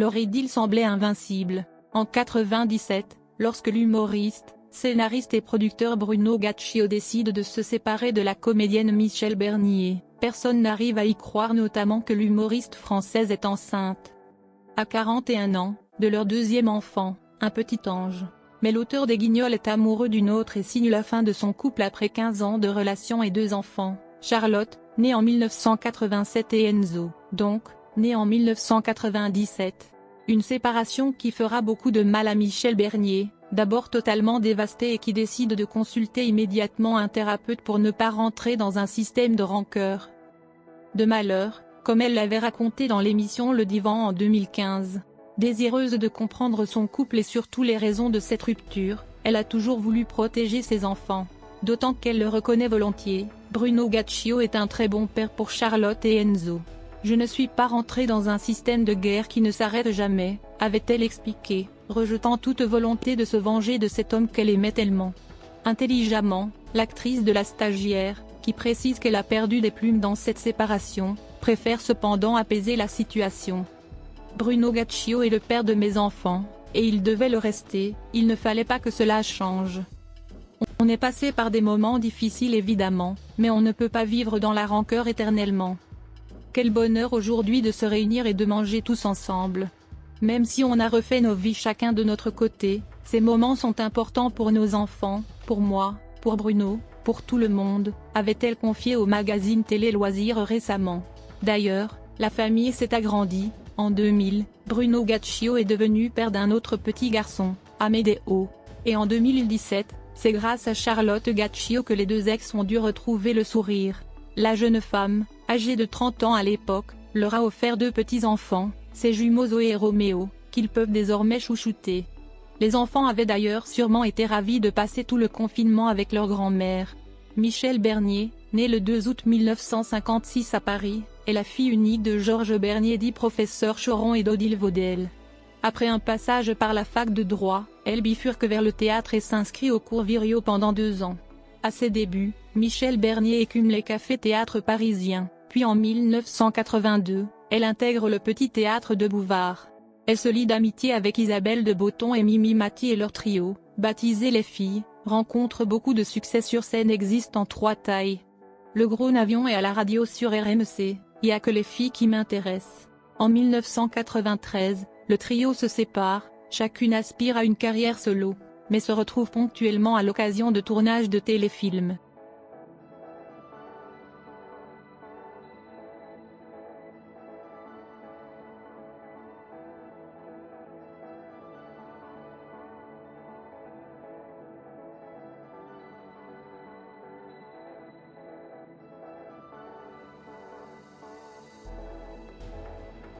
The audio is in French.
leur idylle semblait invincible. En 97, lorsque l'humoriste, scénariste et producteur Bruno Gaccio décide de se séparer de la comédienne Michèle Bernier, personne n'arrive à y croire, notamment que l'humoriste française est enceinte à 41 ans, de leur deuxième enfant, un petit ange. Mais l'auteur des Guignols est amoureux d'une autre et signe la fin de son couple après 15 ans de relation et 2 enfants, Charlotte, née en 1987 et Enzo, donc, né en 1997. Une séparation qui fera beaucoup de mal à Michèle Bernier, d'abord totalement dévastée et qui décide de consulter immédiatement un thérapeute pour ne pas rentrer dans un système de rancœur, de malheur, comme elle l'avait raconté dans l'émission Le Divan en 2015. Désireuse de comprendre son couple et surtout les raisons de cette rupture, elle a toujours voulu protéger ses enfants. D'autant qu'elle le reconnaît volontiers, Bruno Gaccio est un très bon père pour Charlotte et Enzo. Je ne suis pas rentrée dans un système de guerre qui ne s'arrête jamais, avait-elle expliqué, rejetant toute volonté de se venger de cet homme qu'elle aimait tellement. Intelligemment, l'actrice de La Stagiaire, qui précise qu'elle a perdu des plumes dans cette séparation, préfère cependant apaiser la situation. Bruno Gaccio est le père de mes enfants, et il devait le rester, il ne fallait pas que cela change. On est passé par des moments difficiles évidemment, mais on ne peut pas vivre dans la rancœur éternellement. Quel bonheur aujourd'hui de se réunir et de manger tous ensemble. Même si on a refait nos vies chacun de notre côté, ces moments sont importants pour nos enfants, pour moi, pour Bruno, pour tout le monde, avait-elle confié au magazine Télé Loisirs récemment. D'ailleurs, la famille s'est agrandie. En 2000, Bruno Gaccio est devenu père d'un autre petit garçon, Amedeo. Et en 2017, c'est grâce à Charlotte Gaccio que les deux ex ont dû retrouver le sourire. La jeune femme, âgée de 30 ans à l'époque, leur a offert 2 petits-enfants, ses jumeaux Zoé et Roméo, qu'ils peuvent désormais chouchouter. Les enfants avaient d'ailleurs sûrement été ravis de passer tout le confinement avec leur grand-mère. Michèle Bernier, née le 2 août 1956 à Paris, est la fille unique de Georges Bernier dit professeur Choron et d'Odile Vaudel. Après un passage par la fac de droit, elle bifurque vers le théâtre et s'inscrit au cours Virio pendant 2 ans. À ses débuts, Michèle Bernier écume les cafés-théâtres parisiens, puis en 1982, elle intègre le Petit Théâtre de Bouvard. Elle se lie d'amitié avec Isabelle de Botton et Mimi Mati et leur trio, baptisé Les Filles, rencontre beaucoup de succès sur scène, existe en 3 tailles. Le Gros Navion est à la radio sur RMC, y a que les filles qui m'intéressent. En 1993, le trio se sépare, chacune aspire à une carrière solo, mais se retrouve ponctuellement à l'occasion de tournages de téléfilms.